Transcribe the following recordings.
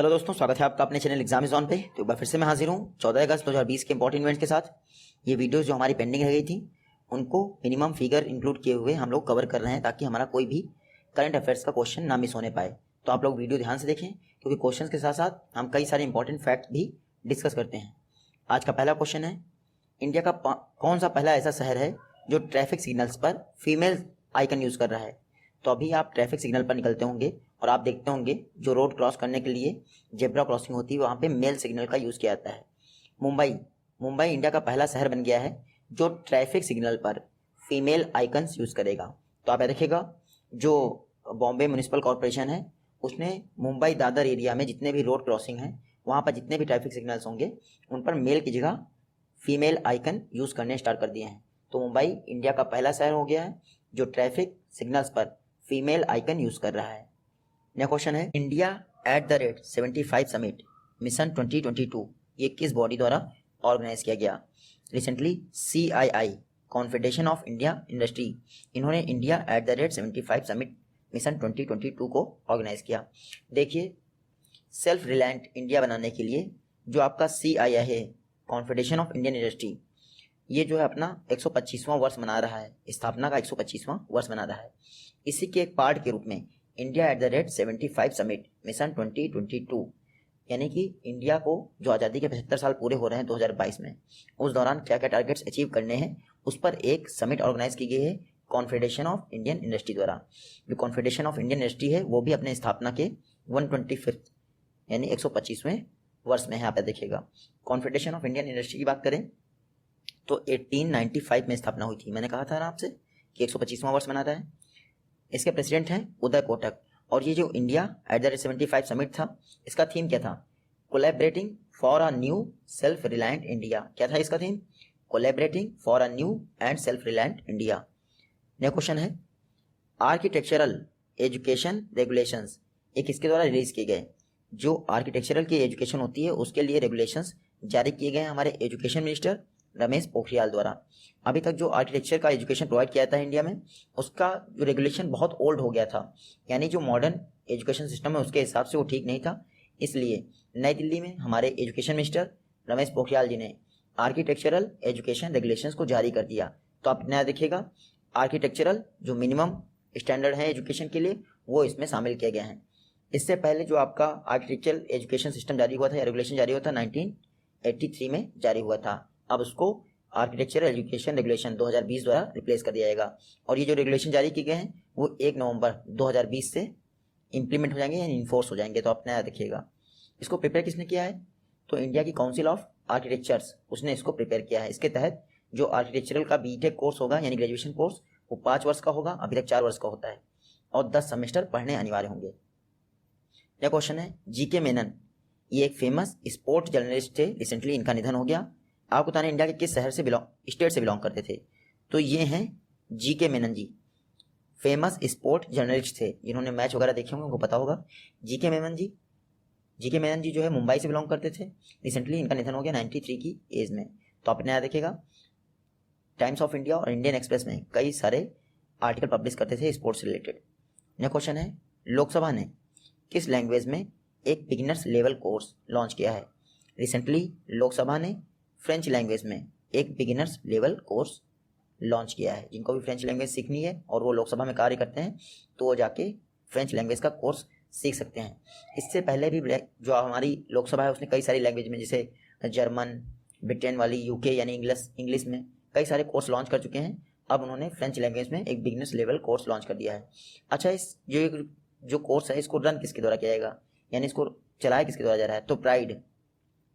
Hello दोस्तों, स्वागत है आपका अपने चैनल एग्जाम इज ऑन पे। तो एक बार फिर से मैं हाजिर हूँ 14 अगस्त 2020 के इंपॉर्टेंट इवेंट्स के साथ। ये वीडियोस जो हमारी पेंडिंग रह गई थी उनको मिनिमम फिगर इंक्लूड किए हुए हम लोग कवर कर रहे हैं ताकि हमारा कोई भी करंट अफेयर्स का क्वेश्चन ना मिस होने पाए। तो आप लोग वीडियो ध्यान से देखें क्योंकि क्वेश्चन के साथ साथ हम कई सारे इंपॉर्टेंट फैक्ट भी डिस्कस करते हैं। आज का पहला क्वेश्चन है, इंडिया का कौन सा पहला ऐसा शहर है जो ट्रैफिक सिग्नल्स पर फीमेल आइकन यूज़ कर रहा है। तो अभी आप ट्रैफिक सिग्नल पर निकलते होंगे और आप देखते होंगे जो रोड क्रॉस करने के लिए जेब्रा क्रॉसिंग होती है वहाँ पे मेल सिग्नल का यूज़ किया जाता है। मुंबई इंडिया का पहला शहर बन गया है जो ट्रैफिक सिग्नल पर फीमेल आइकन्स यूज़ करेगा। तो आप देखिएगा, जो बॉम्बे म्यूनिसिपल कॉरपोरेशन है उसने मुंबई दादर एरिया में जितने भी रोड क्रॉसिंग हैं वहाँ पर जितने भी ट्रैफिक सिग्नल्स होंगे उन पर मेल की जगह फीमेल आइकन यूज़ करने स्टार्ट कर दिए हैं। तो मुंबई इंडिया का पहला शहर हो गया है जो ट्रैफिक सिग्नल्स पर फीमेल आइकन यूज़ कर रहा है। नेक्स्ट क्वेश्चन है, इंडिया @75 समिट मिशन 2022 ये किस बॉडी द्वारा ऑर्गेनाइज किया गया। Recently CII confederation of India industry इन्होंने इंडिया @75 समिट मिशन 2022 को ऑर्गेनाइज किया। देखिए, सेल्फ रिलायंट इंडिया बनाने के लिए जो आपका CII है कॉन्फेडरेशन ऑफ इंडियन इंडस्ट्री, ये जो है अपना 125वां वर्ष मना रहा है, स्थापना का 125वां वर्ष मना रहा है। इसी के एक पार्ट के रूप में इंडिया @75 समिट मिशन 2022 यानी कि इंडिया को जो आज़ादी के 75 साल पूरे हो रहे हैं 2022 में, उस दौरान क्या क्या टारगेट्स अचीव करने हैं उस पर एक समिट ऑर्गेनाइज की गई है कॉन्फेडरेशन ऑफ इंडियन इंडस्ट्री द्वारा। जो कॉन्फेडरेशन ऑफ इंडियन इंडस्ट्री है वो भी अपने स्थापना के 125th यानी 125वें वर्ष में है। यहाँ पे देखिएगा, कॉन्फेडरेशन ऑफ इंडियन इंडस्ट्री की बात करें तो 1895 में स्थापना हुई थी। मैंने कहा था ना आपसे कि 125वां वर्ष मना रहा है। इसके प्रेसिडेंट हैं उदय कोटक। और ये जो इंडिया @75 समिट था इसका थीम क्या था? Collaborating for a new self reliant India. क्या था इसका theme? Collaborating for a new and self reliant India. Next question है, आर्किटेक्चरल एजुकेशन रेगुलेशंस ये किसके द्वारा रिलीज किए गए। जो आर्किटेक्चरल की एजुकेशन होती है उसके लिए रेगुलेशंस जारी किए गए हमारे एजुकेशन मिनिस्टर रमेश पोखरियाल द्वारा। अभी तक जो आर्किटेक्चर का एजुकेशन प्रोवाइड किया था इंडिया में उसका जो रेगुलेशन बहुत ओल्ड हो गया था, यानी जो मॉडर्न एजुकेशन सिस्टम है उसके हिसाब से वो ठीक नहीं था। इसलिए नई दिल्ली में हमारे एजुकेशन मिनिस्टर रमेश पोखरियाल जी ने आर्किटेक्चरल एजुकेशन रेगुलेशंस को जारी कर दिया। तो आप नया देखिएगा, आर्किटेक्चरल जो मिनिमम स्टैंडर्ड है एजुकेशन के लिए वो इसमें शामिल किए गए हैं। इससे पहले जो आपका आर्किटेक्चरल एजुकेशन सिस्टम जारी हुआ था या रेगुलेशन जारी हुआ था 1983 में जारी हुआ था। अब उसको आर्किटेक्चरल एजुकेशन रेगुलेशन 2020 द्वारा रिप्लेस कर दिया जाएगा। और ये जो रेगुलेशन जारी किए गए हैं वो 1 नवंबर 2020 से इंप्लीमेंट हो जाएंगे यानी इन्फोर्स हो जाएंगे। तो आप नया देखिएगा, इसको प्रिपेयर किसने किया है? तो इंडिया की काउंसिल ऑफ आर्किटेक्चर्स उसने इसको प्रिपेयर किया है। इसके तहत जो आर्किटेक्चरल का BTech कोर्स होगा यानी ग्रेजुएशन कोर्स वो 5 वर्ष का होगा, अभी तक 4 वर्ष का होता है और 10 सेमेस्टर पढ़ने अनिवार्य होंगे। यह क्वेश्चन है, GK मेनन ये एक फेमस स्पोर्ट जर्नलिस्ट थे, रिसेंटली इनका निधन हो गया। आपको बताना इंडिया के किस शहर से स्टेट से बिलोंग करते थे। तो ये हैं GK मेनन जी, फेमस स्पोर्ट जर्नलिस्ट थे, जिन्होंने मैच वगैरह देखे होंगे उनको पता होगा। GK मेनन जी जो है मुंबई से बिलोंग करते थे, रिसेंटली इनका निधन हो गया 93 की एज में। तो आप नया देखेगा, टाइम्स ऑफ इंडिया और इंडियन एक्सप्रेस में कई सारे आर्टिकल पब्लिश करते थे स्पोर्ट्स से रिलेटेड। नेक्स्ट क्वेश्चन है, लोकसभा ने किस लैंग्वेज में एक बिगिनर्स लेवल कोर्स लॉन्च किया है। रिसेंटली लोकसभा ने फ्रेंच लैंग्वेज में एक बिगिनर्स लेवल कोर्स लॉन्च किया है। जिनको भी फ्रेंच लैंग्वेज सीखनी है और वो लोकसभा में कार्य करते हैं तो वो जाके फ्रेंच लैंग्वेज का कोर्स सीख सकते हैं। इससे पहले भी जो हमारी लोकसभा है उसने कई सारी लैंग्वेज में जैसे जर्मन, ब्रिटेन वाली, UK यानी इंग्लिश में कई सारे कोर्स लॉन्च कर चुके हैं। अब उन्होंने फ्रेंच लैंग्वेज में एक बिगिनर्स लेवल कोर्स लॉन्च कर दिया है। अच्छा, इस जो कोर्स है इसको रन किसके द्वारा किया जाएगा, यानी इसको चलाया किसके द्वारा जा रहा है? तो प्राइड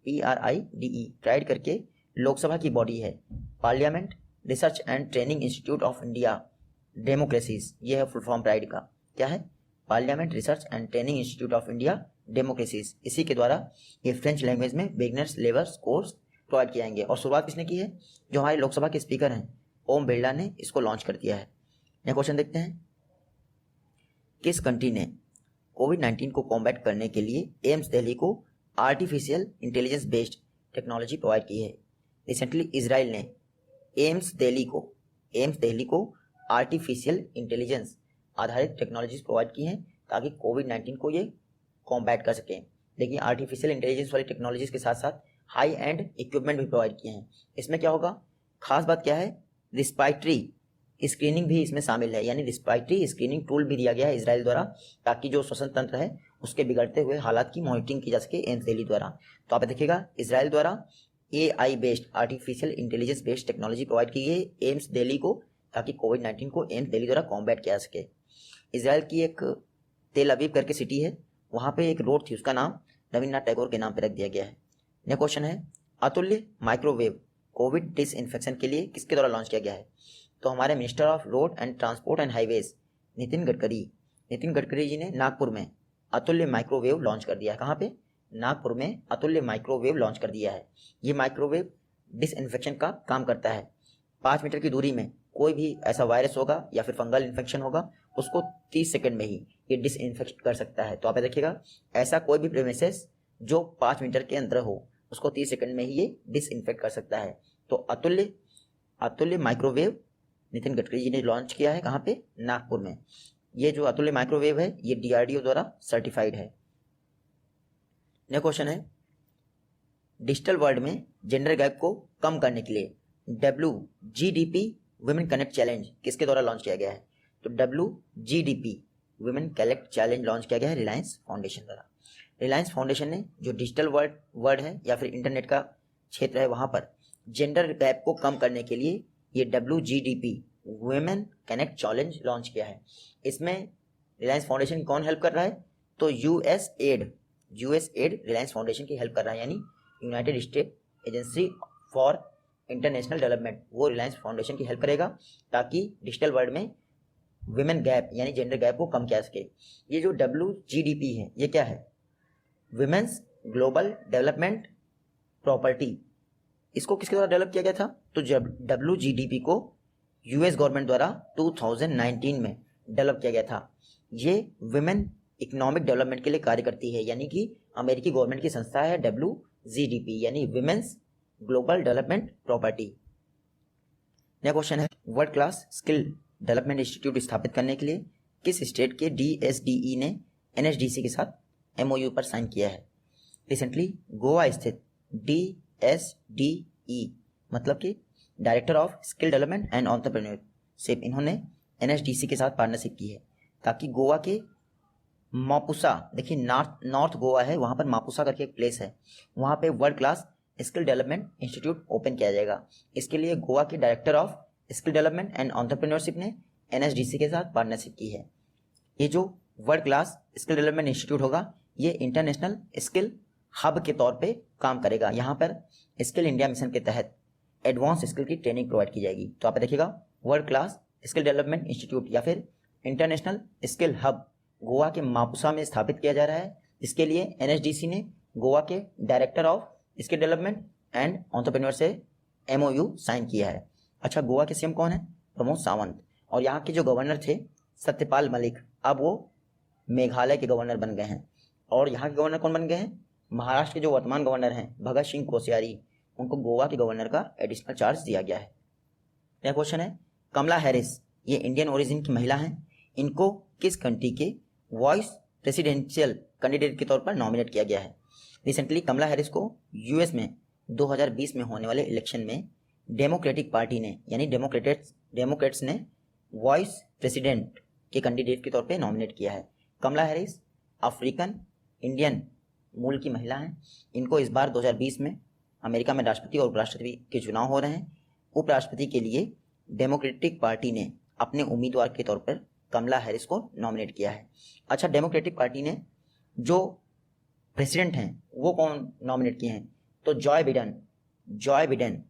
PRIDE प्राइड करके लोकसभा की बॉडी है, parliament research and training institute of India democracies. ये है फुल फॉर्म प्राइड का। क्या है? Parliament research and training institute of India democracies. इसी के द्वारा ये फ्रेंच लैंग्वेज में बिगिनर्स लेवल कोर्स प्रोवाइड किए जाएंगे। और शुरुआत किसने की है? जो हमारे लोकसभा के स्पीकर हैं ओम बिरला ने इसको लॉन्च कर दिया है। यह क्वेश्चन देखते हैं, किस कंट्री ने कोविड-19 को कॉम्बैट करने के लिए एम्स दिल्ली को artificial intelligence based technology provide की है। रिसेंटली इजराइल ने एम्स दिल्ली को आर्टिफिशियल इंटेलिजेंस आधारित टेक्नोलॉजीज प्रोवाइड की हैं ताकि कोविड-19 को ये कॉम्बैट कर सकें। देखिए आर्टिफिशियल इंटेलिजेंस वाली टेक्नोलॉजीज के साथ साथ हाई एंड इक्विपमेंट भी प्रोवाइड किए हैं। इसमें क्या होगा, खास बात क्या है, रिस्पायरेटरी स्क्रीनिंग भी इसमें शामिल है, यानी रिस्पायरेटरी स्क्रीनिंग टूल भी दिया गया है इसराइल द्वारा, ताकि जो श्वसन तंत्र है उसके बिगड़ते हुए हालात की मॉनिटरिंग की जा सके एम्स दिल्ली द्वारा। तो आप देखिएगा इसराइल द्वारा AI based artificial intelligence based technology provide की गई है एम्स दिल्ली को, ताकि कोविड-19 को एम्स दिल्ली द्वारा कॉम्बैट किया जा सके। इसराइल की एक तेल अवीव करके सिटी है, वहाँ पे एक रोड थी, उसका नाम रविन्द्रनाथ टैगोर के नाम पे रख दिया गया है। नेक्स्ट क्वेश्चन है, अतुल्य माइक्रोवेव कोविड डिसइंफेक्शन के लिए किसके द्वारा लॉन्च किया गया है? तो हमारे minister of road and transport and highways Nitin Gadkari ji ने नागपुर में अतुल्य माइक्रोवेव लॉन्च कर दिया है। कहाँ पे? नागपुर में अतुल्य माइक्रोवेव लॉन्च कर दिया है। ये माइक्रोवेव डिसइंफेक्शन का काम करता है। 5 मीटर की दूरी में कोई भी ऐसा वायरस होगा या फिर फंगल इन्फेक्शन होगा, उसको 30 सेकंड में ही ये डिसइंफेक्ट कर सकता है। तो आप देखिएगा, ऐसा कोई भी प्रेमिसेस जो 5 मीटर के अंदर हो उसको 30 सेकंड में ही ये डिसइंफेक्ट कर सकता है। तो अतुल्य माइक्रोवेव नितिन गडकरी जी ने लॉन्च किया है। कहाँ पे? नागपुर में। ये जो अतुल्य माइक्रोवेव है ये DRDO द्वारा सर्टिफाइड है। नेक्स्ट क्वेश्चन है, डिजिटल वर्ल्ड में जेंडर गैप को कम करने के लिए WGDP वुमेन कनेक्ट चैलेंज किसके द्वारा लॉन्च किया गया है? तो WGDP women connect challenge launch किया गया है रिलायंस फाउंडेशन द्वारा। रिलायंस फाउंडेशन ने जो डिजिटल वर्ल्ड है या फिर इंटरनेट का क्षेत्र है, वहाँ पर जेंडर गैप को कम करने के लिए ये WGDP women connect challenge launch किया है। इसमें रिलायंस फाउंडेशन कौन हेल्प कर रहा है? तो यूएसएड रिलायंस फाउंडेशन की हेल्प कर रहा है, यानी United state agency for international development, वो रिलायंस फाउंडेशन की हेल्प करेगा ताकि डिजिटल वर्ल्ड में विमेन गैप यानी जेंडर गैप को कम किया सके। ये जो WGDP है ये क्या है? Women's global development property. इसको किसके द्वारा डेवलप किया गया था? तो WGDP को US गवर्नमेंट द्वारा 2019 में डेवलप किया गया था। ये विमेन इकोनॉमिक डेवलपमेंट के लिए कार्य करती है, यानी कि अमेरिकी गवर्नमेंट की संस्था है WGDP, यानी women's global development property. Next question है, world class skill development institute स्थापित करने के लिए किस स्टेट के DSDE ने NSDC के साथ MOU पर साइन किया है? रिसेंटली गोवा स्थित DSDE मतलब कि director of skill development and entrepreneurship, इन्होंने NSDC के साथ पार्टनरशिप की है ताकि गोवा के मापुसा, देखिए नॉर्थ गोवा है, वहाँ पर मापुसा करके एक प्लेस है, वहाँ पे world class skill development institute open किया जाएगा। इसके लिए गोवा के director of skill development and entrepreneurship ने NSDC के साथ पार्टनरशिप की है। ये जो world class skill development institute होगा ये इंटरनेशनल स्किल हब के तौर पे काम करेगा। यहाँ पर स्किल इंडिया मिशन के तहत एडवांस स्किल की ट्रेनिंग प्रोवाइड की जाएगी। तो आप देखिएगा, world class skill development institute या फिर इंटरनेशनल स्किल हब गोवा के मापुसा में स्थापित किया जा रहा है। इसके लिए NSDC ने गोवा के director of skill development and entrepreneur से MOU साइन किया है। अच्छा, गोवा के CM कौन है? प्रमोद सावंत। और यहाँ के जो गवर्नर थे सत्यपाल मलिक, अब वो मेघालय के गवर्नर बन गए हैं। और यहाँ के गवर्नर कौन बन गए हैं? महाराष्ट्र के जो वर्तमान गवर्नर हैं भगत सिंह कोश्यारी, उनको गोवा के गवर्नर का एडिशनल चार्ज दिया गया है। नेक्स्ट क्वेश्चन है, कमला हैरिस, ये इंडियन ओरिजिन की महिला हैं, इनको किस कंट्री के वाइस प्रेसिडेंशियल कैंडिडेट के तौर पर नॉमिनेट किया गया है? रिसेंटली कमला हैरिस को US में 2020 में होने वाले इलेक्शन में डेमोक्रेटिक पार्टी ने यानी डेमोक्रेट्स ने वाइस प्रेसिडेंट के कैंडिडेट के तौर पे नॉमिनेट किया है। कमला हैरिस अफ्रीकन इंडियन मूल की महिला हैं। इनको इस बार 2020 में अमेरिका में राष्ट्रपति और उपराष्ट्रपति के चुनाव हो रहे हैं। उपराष्ट्रपति के लिए डेमोक्रेटिक पार्टी ने अपने उम्मीदवार के तौर पर कमला हैरिस को नॉमिनेट किया है। अच्छा, डेमोक्रेटिक पार्टी ने जो प्रेसिडेंट हैं वो कौन नॉमिनेट किए हैं? तो जॉय बिडेन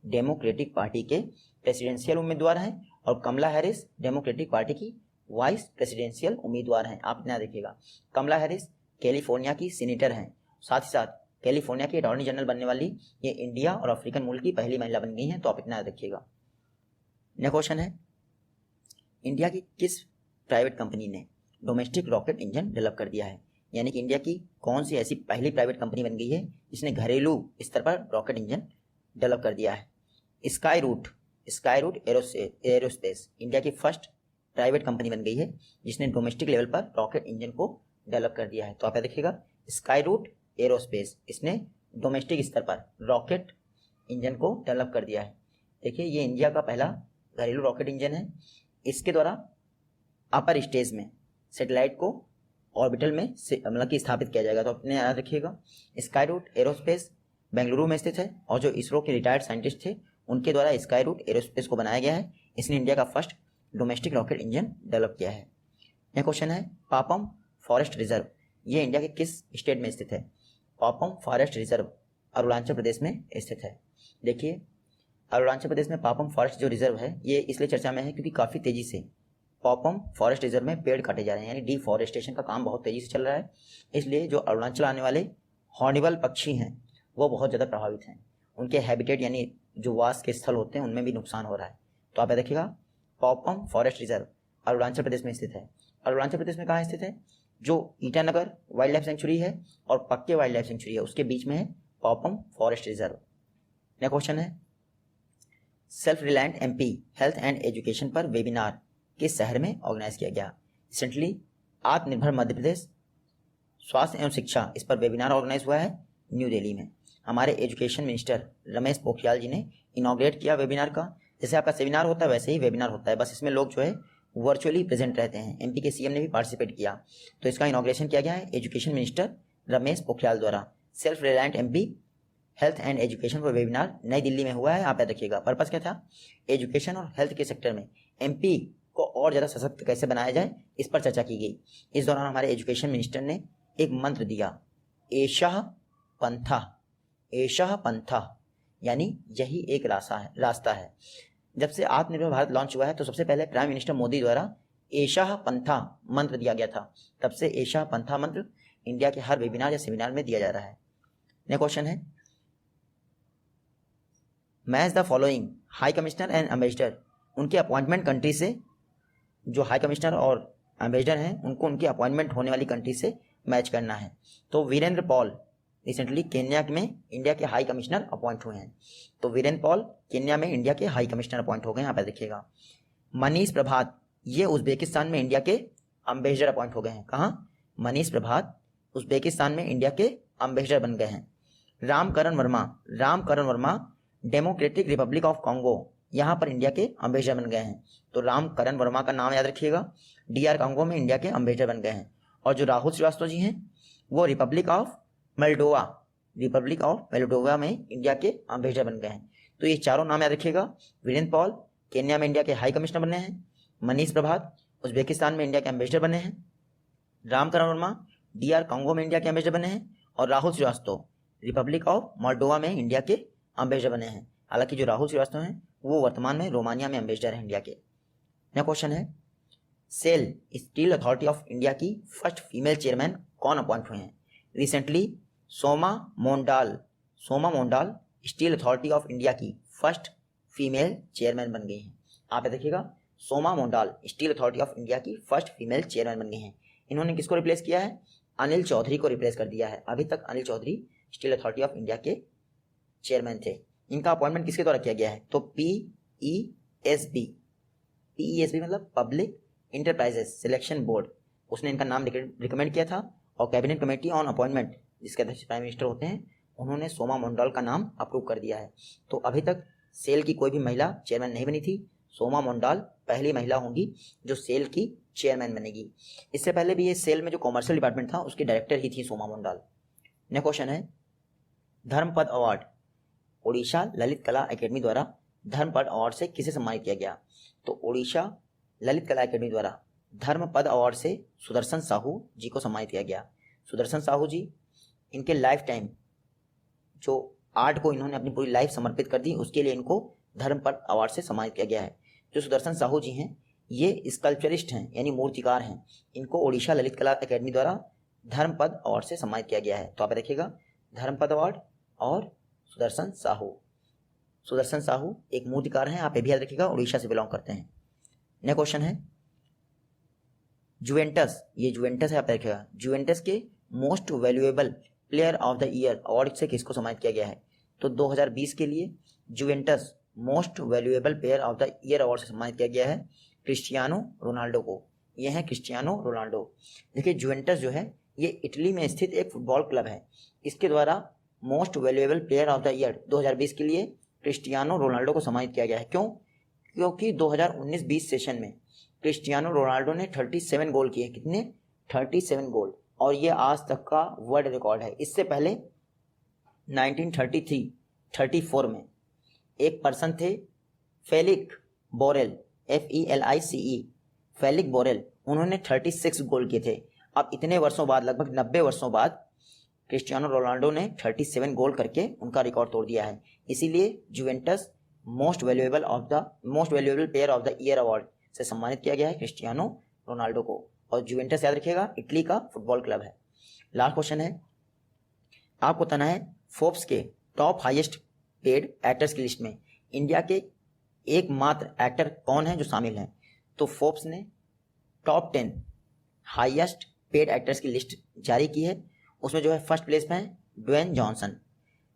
डेमोक्रेटिक पार्टी के प्रेसिडेंशियल उम्मीदवार हैं और कमला हैरिस डेमोक्रेटिक पार्टी की वाइस प्रेसिडेंशियल उम्मीदवार हैं। आप इतना देखिएगा, कमला हैरिस कैलिफोर्निया की सीनेटर हैं, साथ ही साथ कैलिफोर्निया की अटॉर्नी जनरल बनने वाली ये इंडिया और अफ्रीकन मूल की पहली महिला बन गई हैं। तो आप इतना देखिएगा। नेक्स्ट क्वेश्चन है, इंडिया की किस प्राइवेट कंपनी ने डोमेस्टिक रॉकेट इंजन डेवलप कर दिया है? यानी कि इंडिया की कौन सी ऐसी पहली प्राइवेट कंपनी बन गई है जिसने घरेलू स्तर पर रॉकेट इंजन डेवलप कर दिया है? स्काई रूट एरोस्पेस इंडिया की फर्स्ट प्राइवेट कंपनी बन गई है जिसने डोमेस्टिक लेवल पर रॉकेट इंजन को डेवलप कर दिया है। तो आप देखिएगा, स्काई रूट एरोस्पेस, इसने डोमेस्टिक स्तर पर रॉकेट इंजन को डेवलप कर दिया है। देखिए ये इंडिया का पहला घरेलू रॉकेट इंजन है। इसके द्वारा अपर स्टेज में सैटेलाइट को ऑर्बिटल में मतलब कि स्थापित किया जाएगा। तो अपने याद रखिएगा, स्काई रूट एरोस्पेस बेंगलुरु में स्थित है और जो इसरो के रिटायर्ड साइंटिस्ट थे उनके द्वारा स्काई रूट एरोस्पेस को बनाया गया है। इसने इंडिया का first domestic rocket engine develop किया है। यह क्वेश्चन है, पापम फॉरेस्ट रिजर्व ये इंडिया के किस स्टेट में स्थित है? पापम फॉरेस्ट रिजर्व अरुणाचल प्रदेश में स्थित है। देखिए अरुणाचल प्रदेश में पापम फॉरेस्ट जो रिजर्व है ये इसलिए चर्चा में है क्योंकि काफ़ी तेजी से पापम फॉरेस्ट रिजर्व में पेड़ काटे जा रहे हैं, यानी डिफॉरेस्टेशन का काम बहुत तेजी से चल रहा है। इसलिए जो अरुणाचल आने वाले हॉर्निबल पक्षी हैं वो बहुत ज़्यादा प्रभावित हैं। उनके हैबिटेट यानी जो वास के स्थल होते हैं उनमें भी नुकसान हो रहा है। तो आप देखिएगा पापम फॉरेस्ट रिजर्व अरुणाचल प्रदेश में स्थित है। अरुणाचल प्रदेश में कहाँ स्थित है? जो ईटानगर वाइल्ड लाइफ सेंचुरी है और पक्के वाइल्ड लाइफ सेंचुरी है उसके बीच में है पापम फॉरेस्ट रिजर्व। नेक्स्ट क्वेश्चन है, self reliant MP health and education पर वेबिनार किस शहर में ऑर्गेनाइज किया गया? रिसेंटली आत्मनिर्भर मध्य प्रदेश स्वास्थ्य एवं शिक्षा इस पर वेबिनार ऑर्गेनाइज हुआ है न्यू दिल्ली में। हमारे एजुकेशन मिनिस्टर रमेश पोखरियाल जी ने इनॉग्रेट किया वेबिनार का। जैसे आपका सेमिनार होता है वैसे ही वेबिनार होता है, बस इसमें लोग जो है वर्चुअली प्रेजेंट रहते हैं। एमपी के सीएम ने भी पार्टिसिपेट किया। तो इसका इनॉग्रेशन किया गया है एजुकेशन मिनिस्टर रमेश पोखरियाल द्वारा। Self reliant MP health and education पर वेबिनार नई दिल्ली में हुआ है। आप याद रखिएगा पर्पस क्या था? एजुकेशन और हेल्थ के सेक्टर में एमपी को और ज़्यादा सशक्त कैसे बनाया जाए इस पर चर्चा की गई। इस दौरान हमारे एजुकेशन मिनिस्टर ने एक मंत्र दिया, एषः पंथा, एषः पंथा यानी यही एक रास्ता है। जब से आत्मनिर्भर भारत लॉन्च हुआ है तो सबसे पहले प्राइम मिनिस्टर मोदी द्वारा एषः पंथा मंत्र दिया गया था। तब से एषः पंथा मंत्र इंडिया के हर वेबिनार या सेमिनार में दिया जा रहा है। नेक्स्ट क्वेश्चन है, match the following high commissioner and ambassador. उनके अपॉइंटमेंट कंट्री से जो हाई कमिश्नर और एम्बेसडर हैं उनको उनकी अपॉइंटमेंट होने वाली कंट्री से मैच करना है। तो वीरेंद्र पॉल रिसेंटली केन्या में इंडिया के हाई कमिश्नर अपॉइंट हुए हैं। तो वीरेंद्र पॉल केन्या में इंडिया के हाई कमिश्नर अपॉइंट हो गए। यहाँ पर देखिएगा मनीष प्रभात ये उज्बेकिस्तान में इंडिया के एम्बेसडर अपॉइंट हो गए हैं। कहाँ? मनीष प्रभात उज्बेकिस्तान में इंडिया के एम्बेसडर बन गए हैं। Ramkaran Verma democratic Republic of Congo यहाँ पर इंडिया के एम्बेसडर बन गए हैं। तो रामकरण वर्मा का नाम याद रखिएगा, DR कॉन्गो में इंडिया के एम्बेसडर बन गए हैं। और जो राहुल श्रीवास्तव जी हैं वो रिपब्लिक ऑफ मोल्डोवा में इंडिया के एम्बेसडर बन गए हैं। तो ये चारों नाम याद रखिएगा। वीरेंद्र पॉल केन्या में इंडिया के हाई कमिश्नर बने हैं, मनीष प्रभात उज्बेकिस्तान में इंडिया के एम्बेसडर बने हैं, रामकरण वर्मा DR कॉन्गो में इंडिया के एम्बेसडर बने हैं और Rahul Srivastava Republic of Moldova में इंडिया के एम्बेसडर बने हैं। हालांकि जो राहुल श्रीवास्तव हैं वो वर्तमान में रोमानिया में एम्बेसडर हैं इंडिया के। नेक्स्ट क्वेश्चन है, SAIL steel authority of India की फर्स्ट फीमेल चेयरमैन कौन अपॉइंट हुए हैं? Recently Soma Mondal steel authority of India की फर्स्ट फीमेल चेयरमैन बन गई हैं। आप देखिएगा Soma Mondal steel authority of India की फर्स्ट फीमेल चेयरमैन बन गई हैं। इन्होंने किसको रिप्लेस किया है? अनिल चौधरी को रिप्लेस कर दिया है। अभी तक Anil Chaudhary Steel authority of India के चेयरमैन थे। इनका अपॉइंटमेंट किसके द्वारा किया गया है? तो PESB मतलब पब्लिक इंटरप्राइजेस सिलेक्शन बोर्ड, उसने इनका नाम रिकमेंड किया था और कैबिनेट कमेटी ऑन अपॉइंटमेंट जिसके अध्यक्ष प्राइम मिनिस्टर होते हैं उन्होंने सोमा मोंडाल का नाम अप्रूव कर दिया है। तो अभी तक सेल की कोई भी महिला चेयरमैन नहीं बनी थी। सोमा मोंडाल पहली महिला होंगी जो सेल की चेयरमैन बनेगी। इससे पहले भी ये सेल में जो कॉमर्शियल डिपार्टमेंट था उसकी डायरेक्टर ही थी सोमा मोंडाल। नेक्स्ट क्वेश्चन है, धर्मपद अवार्ड ओडिशा ललित कला एकेडमी द्वारा धर्मपद अवार्ड से किसे सम्मानित किया गया? तो ओडिशा ललित कला एकेडमी द्वारा धर्मपद अवार्ड से सुदर्शन साहू जी को सम्मानित किया गया। सुदर्शन साहू जी इनके लाइफ टाइम जो आर्ट को इन्होंने अपनी पूरी लाइफ समर्पित कर दी उसके लिए इनको धर्मपद अवार्ड से सम्मानित किया गया है। जो सुदर्शन साहू जी हैं ये स्कल्पचरिस्ट हैं यानी मूर्तिकार हैं। इनको ओडिशा ललित कला एकेडमी द्वारा धर्मपद अवार्ड से सम्मानित किया गया है। तो आप देखिएगा धर्मपद अवार्ड और सुदर्शन साहू एक मूर्तिकार हैं। आप ये भी याद रखिएगा, उड़ीसा से बिलोंग करते हैं। नेक्स्ट क्वेश्चन है, जुवेंटस ये जुवेंटस है, आप देखिएगा जुवेंटस के most valuable player of the year award से किसको सम्मानित किया गया है? तो 2020 के लिए Juventus most valuable player of the year award से सम्मानित किया गया है क्रिस्टियानो रोनाल्डो को। ये हैं क्रिस्टियानो रोनाल्डो। देखिए जुवेंटस जो है ये इटली में स्थित एक फुटबॉल क्लब है। इसके द्वारा most valuable player of the year 2020 के लिए क्रिस्टियानो रोनाल्डो को सम्मानित किया गया है। क्यों? क्योंकि 2019-20 सेशन में क्रिस्टियानो रोनाल्डो ने 37 गोल किए। कितने? 37 गोल, और ये आज तक का वर्ल्ड रिकॉर्ड है। इससे पहले 1933-34 में एक पर्सन थे, फेलिक बोरेल, FELICE, फेलिक बोरेल, उन्होंने 36 गोल किए थे। अब इतने वर्षों बाद, लगभग 90 वर्षों बाद, क्रिस्टियानो रोनाल्डो ने 37 गोल करके उनका रिकॉर्ड तोड़ दिया है। इसीलिए Juventus most valuable player of the year award से सम्मानित किया गया है क्रिस्टियानो रोनाल्डो को। और जुवेंटस याद रखिएगा, इटली का फुटबॉल क्लब है। लास्ट क्वेश्चन है, आपको बताना है फोर्ब्स के टॉप हाईएस्ट पेड एक्टर्स की लिस्ट में इंडिया के एकमात्र एक्टर कौन है जो शामिल हैं। तो फोर्ब्स ने टॉप 10 हाईएस्ट पेड एक्टर्स की लिस्ट जारी की है। उसमें जो है फर्स्ट प्लेस पे है ड्वेन जॉनसन।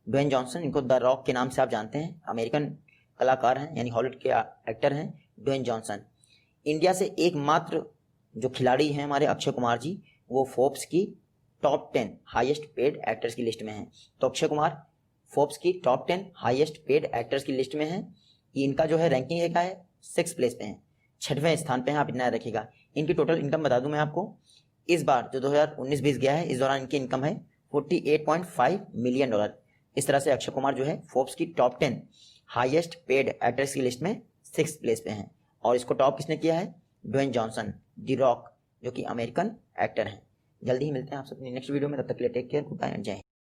ड्वेन जॉनसन, इनको द रॉक के नाम से आप जानते हैं, अमेरिकन कलाकार हैं, यानी हॉलीवुड के एक्टर हैं ड्वेन जॉनसन। इंडिया से एकमात्र जो खिलाड़ी हैं हमारे अक्षय कुमार जी, वो फोर्ब्स की टॉप 10 हाईएस्ट पेड एक्टर्स की लिस्ट में हैं। तो अक्षय कुमार फोर्ब्स की टॉप 10 हाईएस्ट पेड एक्टर्स की लिस्ट में हैं। इनका जो है रैंकिंग है क्या है, 6 प्लेस पे हैं, 6वें स्थान पे हैं। आप इतना याद रखिएगा। इनकी टोटल इनकम बता दूं मैं आपको, इस बार जो 2019-20 गया है, इस दौरान इनकी इनकम है $48.5 मिलियन। इस तरह से अक्षय कुमार जो है फोर्ब्स की टॉप 10 हाईएस्ट पेड एक्टर्स की लिस्ट में 6 प्लेस पे हैं। और इसको टॉप किसने किया है? ड्वेन जॉनसन, द रॉक, जो कि अमेरिकन एक्टर हैं। जल्दी ही मिलते हैं आप सबसे नेक्स्ट वीडियो में, तब तक के लिए take care, good bye and Jai Hind.